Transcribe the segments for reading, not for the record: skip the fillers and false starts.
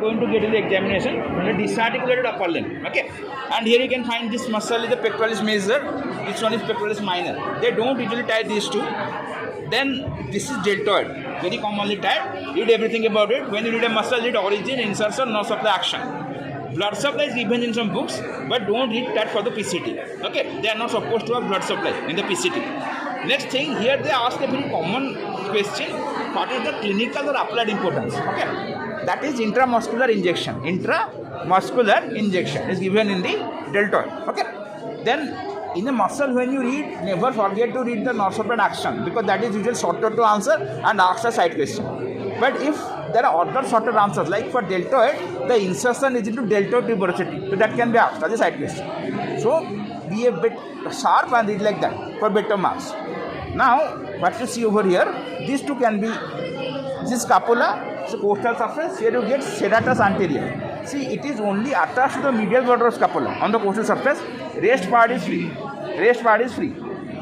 Going to get in the examination on the disarticulated upper limb. Okay, and here you can find this muscle is the pectoralis major, this one is pectoralis minor. They don't usually tie these two. Then this is deltoid, very commonly tied. Read everything about it. When you read a muscle, read origin, insertion, no supply, action. Blood supply is given in some books, but don't read that for the PCT. Okay, they are not supposed to have blood supply in the PCT. Next thing, here they ask a very common question: what is the clinical or applied importance? Okay, that is intramuscular injection. Intramuscular injection is given in the deltoid. Okay, then in the muscle, when you read, never forget to read the north-southward action, because that is usually shorter to answer and asks a side question. But if there are other shorter answers, like for deltoid, the insertion is into deltoid tuberosity, so that can be asked as a side question. So be a bit sharp and read like that for better marks. Now, what you see over here, these two can be, this is scapula, so costal surface. Here you get serratus anterior. See, it is only attached to the medial border of scapula on the costal surface. Rest part is free. Rest part is free.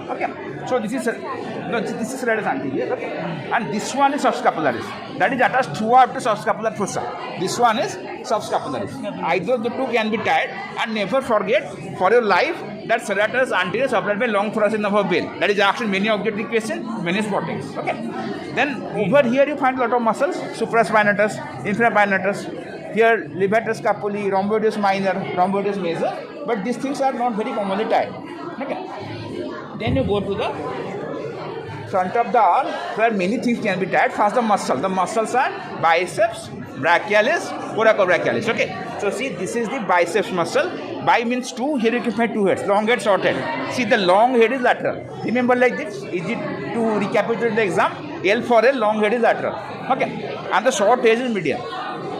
Okay. So this is serratus anterior. Okay. And this one is subscapularis. That is attached throughout to subscapular fossa. This one is subscapularis. Either of the two can be tied, and never forget for your life that serratus anterior supplied by long thoracic nerve of vein. That is actually many objective questions, many spottings. Okay. Then over here you find a lot of muscles: supraspinatus, infraspinatus. Here levator scapulae, rhomboideus minor, rhomboideus major. But these things are not very commonly tied. Okay. Then you go to the front of the arm where many things can be tied. First the muscle. The muscles are biceps, brachialis, coracobrachialis. Okay. So see, this is the biceps muscle. Bi means two. Here you can find two heads. Long head, short head. See, the long head is lateral. Remember like this. Is it to recapitulate the exam? L for L, long head is lateral. Okay. And the short head is medial.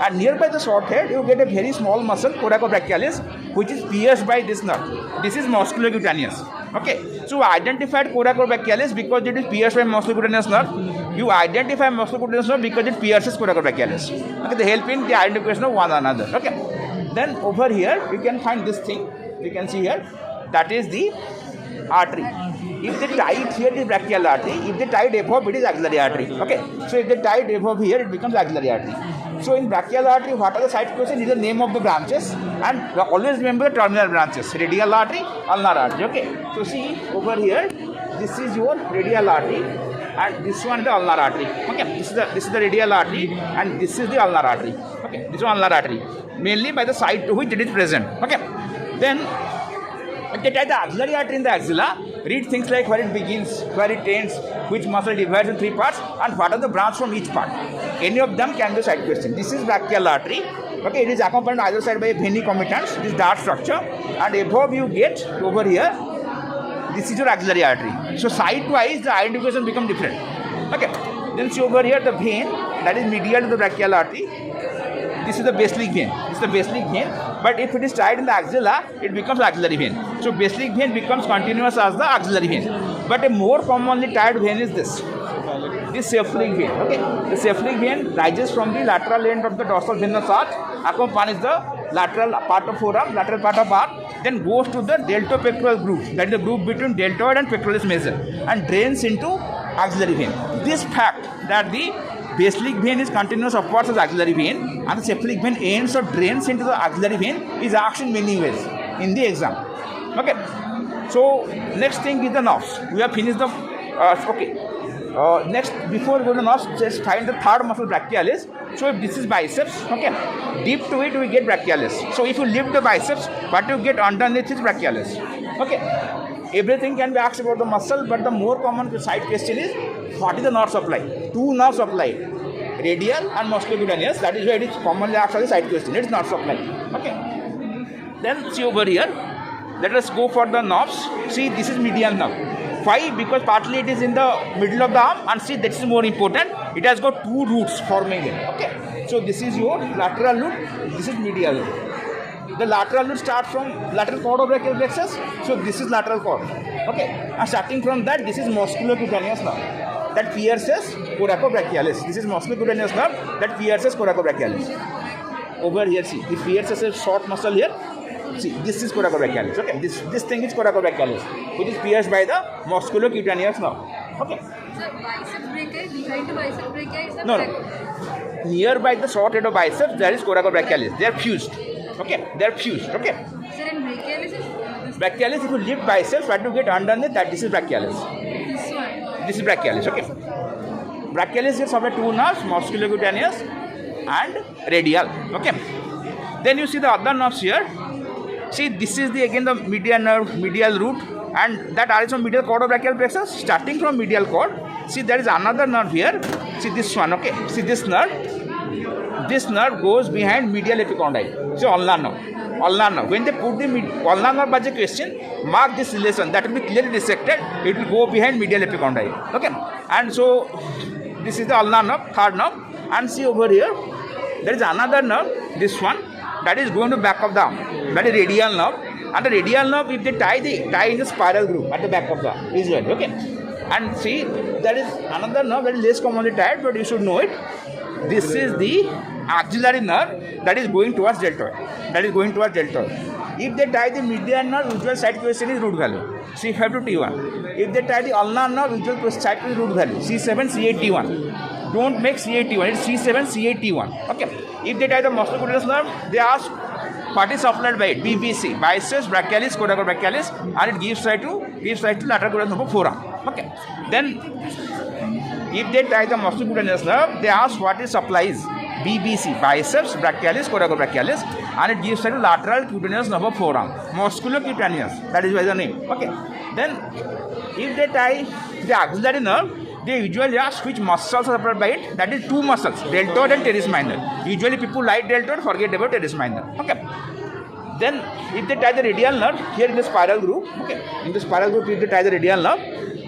And nearby the short head, you get a very small muscle, coracobrachialis, which is pierced by this nerve. This is musculocutaneous. Okay. So identified coracobrachialis because it is pierced by musculocutaneous nerve. You identify musculocutaneous nerve because it pierces coracobrachialis. Okay. They help in the identification of one another. Okay. Then over here, you can find this thing. You can see here. That is the artery. If they tie it here, it is brachial artery. If they tie it above, it is axillary artery. Okay. So if they tie it above here, it becomes axillary artery. So in brachial artery, what are the side questions? Is the name of the branches, and always remember the terminal branches: radial artery, ulnar artery. Okay. So see over here, this is your radial artery, and this one is the ulnar artery. Okay. This is the radial artery, and this is the ulnar artery. Okay. This one ulnar artery, mainly by the side to which it is present. Okay. Then if they tie the axillary artery in the axilla, read things like where it begins, where it ends, which muscle divides in three parts, and what are the branches from each part. Any of them can be a side question. This is brachial artery. Okay, it is accompanied on either side by a veiny commitans, this dark structure, and above you get over here, this is your axillary artery. So side-wise, the identification become different. Okay, then see over here the vein that is medial to the brachial artery. This is the basilic vein. This is the basilic vein. But if it is tied in the axilla, it becomes axillary vein. So basilic vein becomes continuous as the axillary vein. But a more commonly tied vein is this cephalic vein. Okay, the cephalic vein rises from the lateral end of the dorsal venous arch, accompanies the lateral part of forearm, lateral part of arm, then goes to the deltopectoral groove. That is the groove between deltoid and pectoralis major, and drains into axillary vein. This fact that the basilic vein is continuous upwards as axillary vein, and the cephalic vein ends or drains into the axillary vein is asked in many ways in the exam. Okay. So next thing is the nerves. We have finished the next, before we go to nerves, just find the third muscle, brachialis. So if this is biceps, okay, deep to it we get brachialis. So if you lift the biceps, what you get underneath is brachialis. Okay. Everything can be asked about the muscle, but the more common side question is what is the nerve supply? Two nerves supply, radial and musculocutaneous. That is why it is commonly asked as a side question. It is nerve supply. Okay. Then see over here. Let us go for the nerves. See, this is median nerve. Why? Because partly it is in the middle of the arm, and see, that is more important. It has got two roots forming it. Okay. So this is your lateral root. This is medial root. The lateral root starts from lateral cord of brachial plexus. So this is lateral cord. Okay. And starting from that, this is musculocutaneous nerve that pierces coracobrachialis. This is musculocutaneous nerve that pierces coracobrachialis. Over here, see, it pierces a short muscle here. See, this is coracobrachialis. Okay, this thing is coracobrachialis, which is pierced by the musculocutaneous nerve. Okay. So bicep brachii, behind the bicep brachii is the no. nearby the short head of biceps, there is coracobrachialis. They are fused. Okay, they are fused. Okay. Sir, and brachialis is Brachialis, if you lift biceps, try to get underneath that. This is brachialis. this one. This is brachialis. Okay. Brachialis is of the two nerves, musculocutaneous and radial. Okay. Then you see the other nerves here. See, this is again the medial nerve, medial root, and that arises from medial cord of brachial plexus. Starting from medial cord, see there is another nerve here. See this one. Okay. See this nerve. This nerve goes behind medial epicondyle. See ulnar nerve. Ulnar nerve. When they put the ulnar nerve as a question, mark this relation. That will be clearly dissected. It will go behind medial epicondyle. Okay. And so this is the ulnar nerve, third nerve. And see over here, there is another nerve. This one. That is going to back of the arm. That is radial nerve. And the radial nerve, if they tie in the spiral groove at the back of the arm. Visually, okay. And see, there is another nerve that is less commonly tied, but you should know it. This is the axillary nerve that is going towards deltoid. If they tie the median nerve, usual side question is root value C5 to T1. If they tie the ulnar nerve, usual side question is root value C7, C8, T1. Don't make C8, T1. It's C7, C8, T1. Okay. If they tie the musculocutaneous nerve, they ask what is supplied by it. BBC, biceps, brachialis, coracobrachialis, and it gives rise to lateral collateral number forearm. Okay. Then, if they tie the musculocutaneous nerve, they ask what is supplies. BBC, biceps, brachialis, coracobrachialis, and it gives rise to lateral cutaneous nerve of forearm. Musculocutaneous, that is why the name. Okay. Then, if they tie the axillary nerve, they usually ask which muscles are supplied by it. That is two muscles, deltoid and teres minor. Usually people like deltoid, forget about teres minor. Okay. Then if they tie the radial nerve, here in the spiral groove, okay, in the spiral groove if they tie the radial nerve,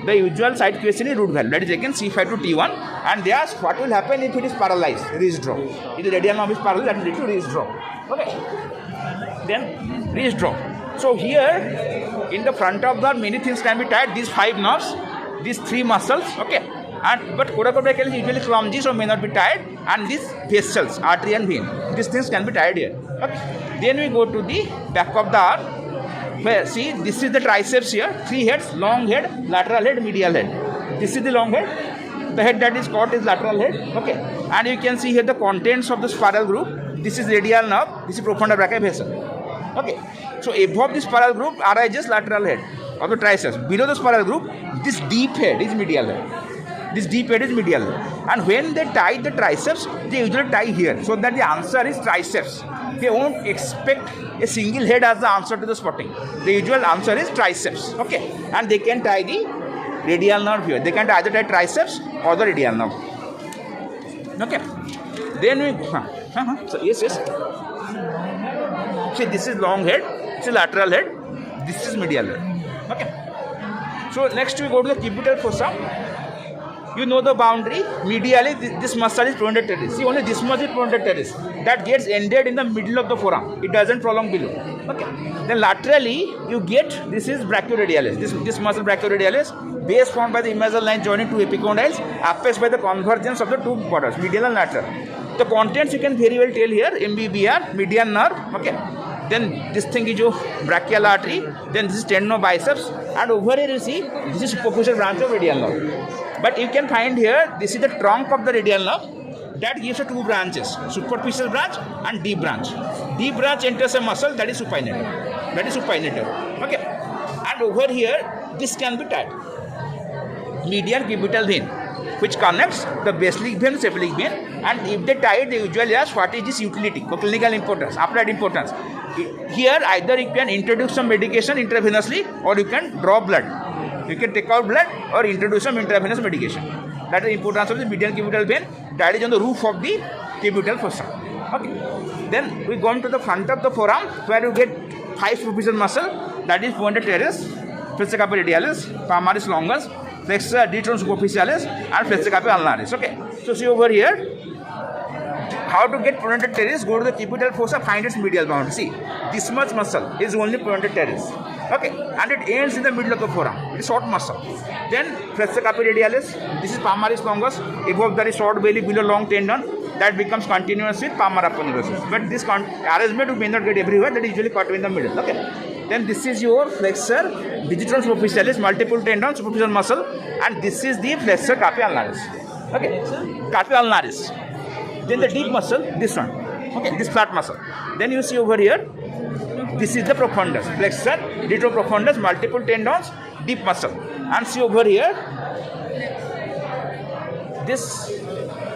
the usual side question is root value. That is again C5 to T1, and they ask what will happen if it is paralyzed, wrist draw. If the radial nerve is paralyzed, that will lead to wrist draw. Okay. Then wrist draw. So here in the front of the many things can be tied. These five nerves, these three muscles, okay, and but coracobrachialis is usually clumsy, so may not be tied, and these vessels, artery and vein, these things can be tied here. Okay. Then we go to the back of the arm, where see this is the triceps here, three heads, long head, lateral head, medial head. This is the long head. The head that is caught is lateral head. Okay, and you can see here the contents of the spiral groove. This is radial nerve. This is profunda brachii vessel. Okay, so above the spiral groove arises lateral head of the triceps. Below the spiral groove, this deep head is medial head. And when they tie the triceps, they usually tie here, so that the answer is triceps. They won't expect a single head as the answer to the spotting. The usual answer is triceps. Okay, and they can tie the radial nerve here. They can either tie triceps or the radial nerve. Okay. Then we so yes. See, this is long head, this is lateral head, this is medial head. Okay. So next we go to the cubital fossa. You know the boundary. Medially, this muscle is pronator teres. See, only this much is pronator teres. That gets ended in the middle of the forearm. It doesn't prolong below. Okay. Then laterally, you get this is brachioradialis. This muscle brachioradialis, base formed by the imaginal line joining two epicondyles, affected by the convergence of the two borders, medial and lateral. The contents you can very well tell here. MBBR, median nerve. Okay. Then this thing is your brachial artery. Then this is tendinobiceps. And over here you see this is superficial branch of radial nerve. But you can find here, this is the trunk of the radial nerve that gives two branches, superficial branch and deep branch. Deep branch enters a muscle that is supinator. Okay. And over here, this can be tied. Medial cubital vein, which connects the basilic vein and cephalic vein. And if they tie it, they usually ask what is its utility, clinical importance, applied importance. Here, either you can introduce some medication intravenously or you can draw blood. You can take out blood or introduce some intravenous medication. That is the importance of the medial cubital vein. That is on the roof of the cubital fossa. Okay. Then we go into the front of the forearm where you get five superficial muscle. That is pointer teres, flexor carpi radialis, palmaris longus, flexor detrons superficialis, and flexor carpi ulnaris. Okay. So see over here. How to get pronator teres? Go to the cubital fossa, find its medial boundary. See, this much muscle is only pronator teres. Okay, and it ends in the middle of the forearm. It is short muscle. Then flexor carpi radialis. This is palmaris longus. Above that is short belly, below long tendon. That becomes continuous with palmar aponeurosis. But this arrangement you may not get everywhere. That is usually caught in the middle. Okay. Then this is your flexor digitorum superficialis, multiple tendon, superficial muscle, and this is the flexor carpi ulnaris. Okay, carpi ulnaris. Then the deep muscle, this one. Okay, this flat muscle. Then you see over here, this is the profundus, flexor, retroprofundus, multiple tendons, deep muscle. And see over here, this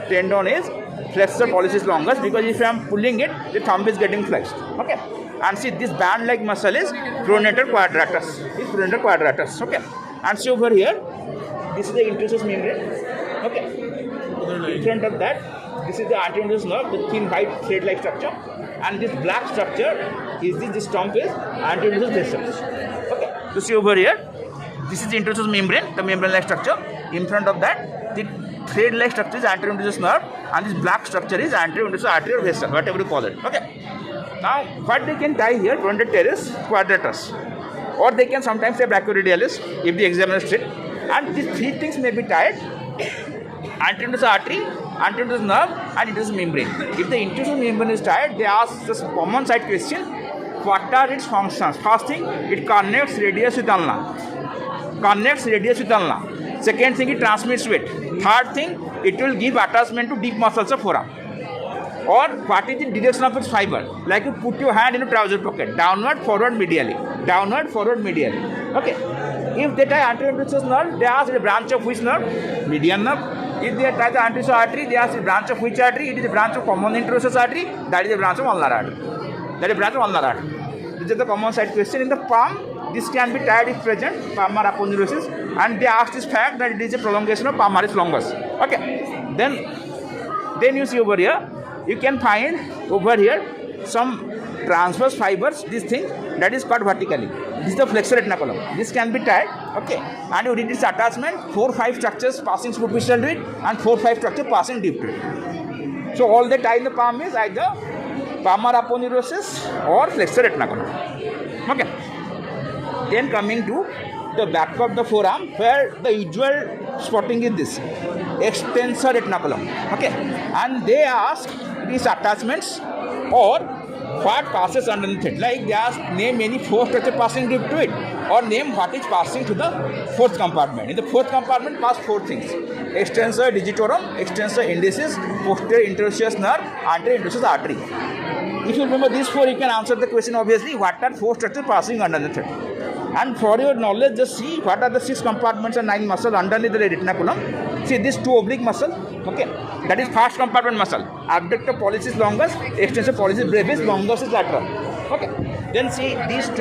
tendon is flexor pollicis longus, because if I am pulling it, the thumb is getting flexed. Okay. And see, this band-like muscle is pronator quadratus. Okay. And see over here, this is the interosseous membrane. Okay. In front of that, this is the anterior nerve with thin white thread-like structure. And this black structure is this stump is anterior vessel. Okay. So see over here, this is the interosseous membrane, the membrane-like structure. In front of that, the thread-like structure is anterior nerve, and this black structure is anterior arterial vessel, whatever you call it. Okay. Now, what they can tie here, pronator teres quadratus, or they can sometimes say brachioradialis if the examiner is strict. And these three things may be tied: anterior artery, anterior nerve, and interosseous membrane. If the interosseous membrane is tied, they ask this common side question: what are its functions? First thing, it connects radius with ulna. Second thing, it transmits weight. Third thing, it will give attachment to deep muscles of forearm. Or what is the direction of its fiber? Like you put your hand in a trouser pocket, downward, forward, medially. Okay. If they tie anterior interosseous nerve, they ask the branch of which nerve? Median nerve. If they tie the anterior artery, they ask the branch of which artery? It is the branch of common interosseous artery. That is the branch of ulnar artery. This is the common side question. In the palm, this can be tied if present, palmar aponeurosis, and they ask this fact that it is a prolongation of palmaris longus. Okay. Then you see over here, you can find over here some transverse fibers, this thing that is cut vertically. This is the flexor retinaculum. This can be tied, okay, and you read its attachment, 4-5 structures passing superficial to it and 4-5 structures passing deep to it. So all they tie in the palm is either palmar aponeurosis or flexor retinaculum. Okay. Then coming to the back of the forearm, where the usual spotting is this extensor retinaculum. Okay, and they ask these attachments or what passes underneath it. Like they ask name any four structure passing deep to it, or name what is passing to the fourth compartment. In the fourth compartment pass four things: extensor digitorum, extensor indicis, posterior interosseous nerve, anterior interosseous artery. If you remember these four, you can answer the question obviously: what are four structures passing underneath it? And for your knowledge, just see what are the 6 compartments and 9 muscles underneath the retinaculum. See this 2 oblique muscle, okay, that is first compartment muscle, abductor pollicis longus, extensor pollicis brevis, longus is lateral. Okay, then see these 2,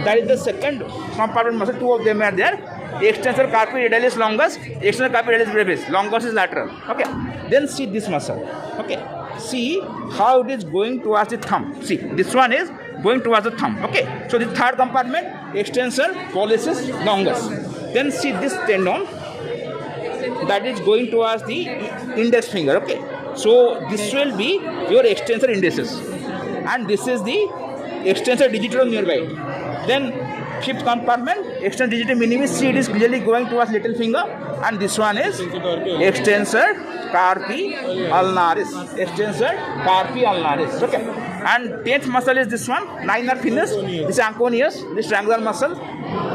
that is the second compartment muscle, 2 of them are there, extensor carpi radialis longus, extensor carpi radialis brevis, longus is lateral. Okay, then see this muscle, okay, see how it is going towards the thumb. See this one is going towards the thumb. Okay, so the third compartment, extensor pollicis longus. Then see this tendon that is going towards the index finger. Okay, so this will be your extensor indicis, and this is the extensor digitorum nearby. Then fifth compartment, extensor digitorum minimis. See, it is clearly going towards little finger, and this one is extensor carpi ulnaris. Okay, and 10th muscle is this one, 9 are finis, this anconeus, this triangular muscle.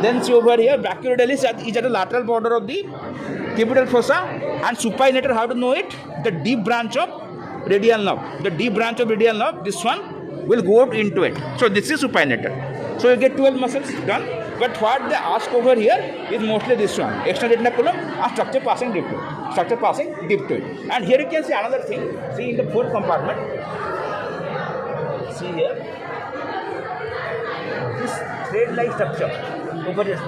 Then see over here, brachioradialis is at the lateral border of the cubital fossa, and supinator, how to know it? The deep branch of radial nerve. This one will go into it. So this is supinator. So you get 12 muscles done. But what they ask over here is mostly this one, external retinaculum and structure passing deep to it. And here you can see another thing. See in the fourth compartment. See here, this thread-like structure over here.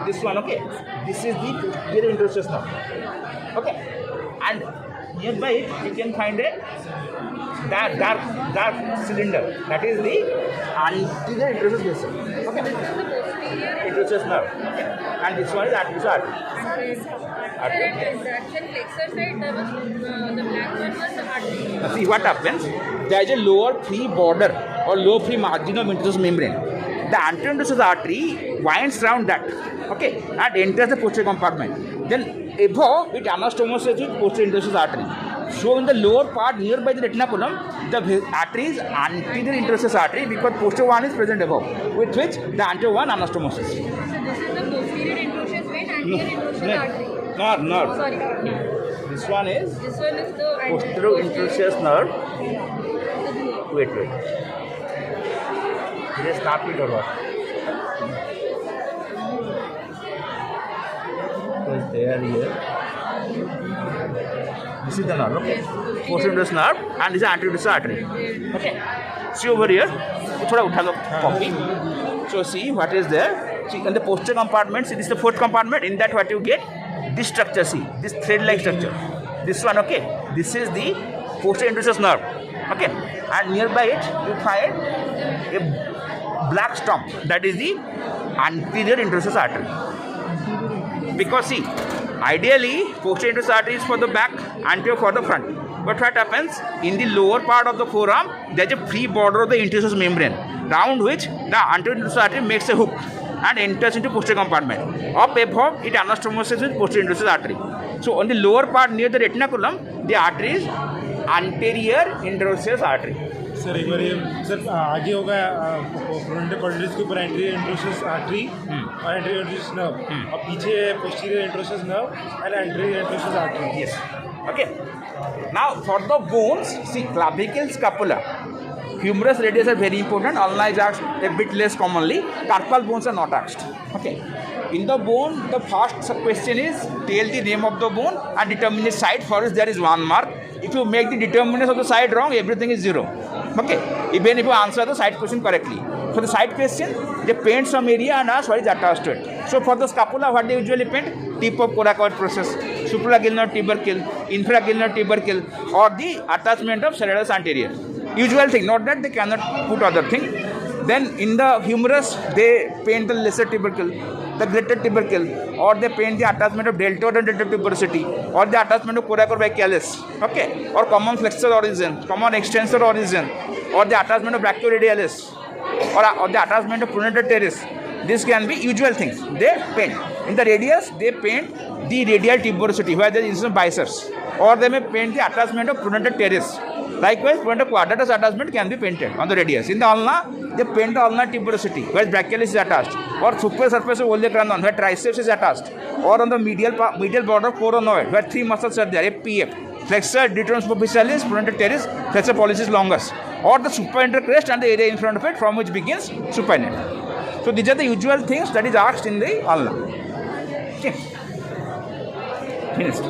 This one, okay. This is the posterior interosseous nerve. Okay, and nearby it you can find a dark cylinder. That is the anterior interosseous vessel. Okay, interosseous nerve. Okay. And this one is anterior artery. Traction flexor side, there was the black one was the artery. Now see what happens. There is a lower free border or lower free margin of interosseous membrane. The anterior interosseous artery winds around that, okay, and enters the posterior compartment. Then above it anastomoses with posterior interosseous artery. So in the lower part nearby the retinaculum, the artery is anterior interosseous artery because posterior one is present above, with which the anterior one anastomoses. So this is the posterior interosseous vein, anterior interosseous artery. Nerve. Sorry. This one is This one is the posterior interosseous nerve. Wait. Just snap it or what? Because they are here. This is the nerve, okay? Posterior interosseous nerve and this is anterior interosseous artery. Okay. See over here. थोड़ा उठा लो copy. So see what is there. See in the posterior compartment. See this is the fourth compartment. In that what you get? This structure. See this thread-like structure. This one, okay. This is the posterior interosseous nerve. Okay. And nearby it you find a black stump. That is the anterior interosseous artery. Because see, ideally posterior interosseous artery is for the back, anterior for the front. But what happens in the lower part of the forearm, there is a free border of the interosseous membrane, round which the anterior interosseous artery makes a hook and enters into posterior compartment. Up above, it anastomoses with posterior interosseous artery. So on the lower part near the retinaculum, the artery is anterior interosseous artery. Sir एक बार ये sir आगे होगा frontal corticals के ऊपर anterior interosseous artery और anterior interosseous nerve और पीछे posterior interosseous nerve and anterior interosseous artery. Yes. Okay. Now for the bones, see clavicle, scapula, humerus, radius are very important. Ulna is asked a bit less commonly. Carpal bones are not asked. Okay. In the bone, the first question is tell the name of the bone and determine its side. For which there is 1 mark. If you make the determinants of the side wrong, everything is 0. Okay. Even if you answer the side question correctly. For the side question, they paint some area and ask what is attached to it. So for the scapula, what they usually paint? Tip of coracoid process, supraglenoid tubercle, infraglenoid tubercle, or the attachment of serratus anterior. Usual thing, not that they cannot put other thing. Then in the humerus, they paint the lesser tubercle, the greater tubercle, or they paint the attachment of deltoid and deltoid tuberosity, or the attachment of coracoid bicalis, okay, or common flexor origin, common extensor origin, or the attachment of brachioradialis, or the attachment of pronator teres. This can be usual things. They paint. In the radius, they paint the radial tuberosity, where there is some biceps, or they may paint the attachment of pronator teres. Likewise, pronator quadratus attachment can be painted on the radius. In the ulna, they paint the ulnar tuberosity, where brachialis is attached, or superior surface of olecranon, where triceps is attached, or on the medial border of coronoid, where 3 muscles are there, FPF, flexor detrans superficialis, pronator teres, flexor pollicis longus, or the supinator crest and the area in front of it from which begins supinator. So these are the usual things that is asked in the ulna. Okay. Finished.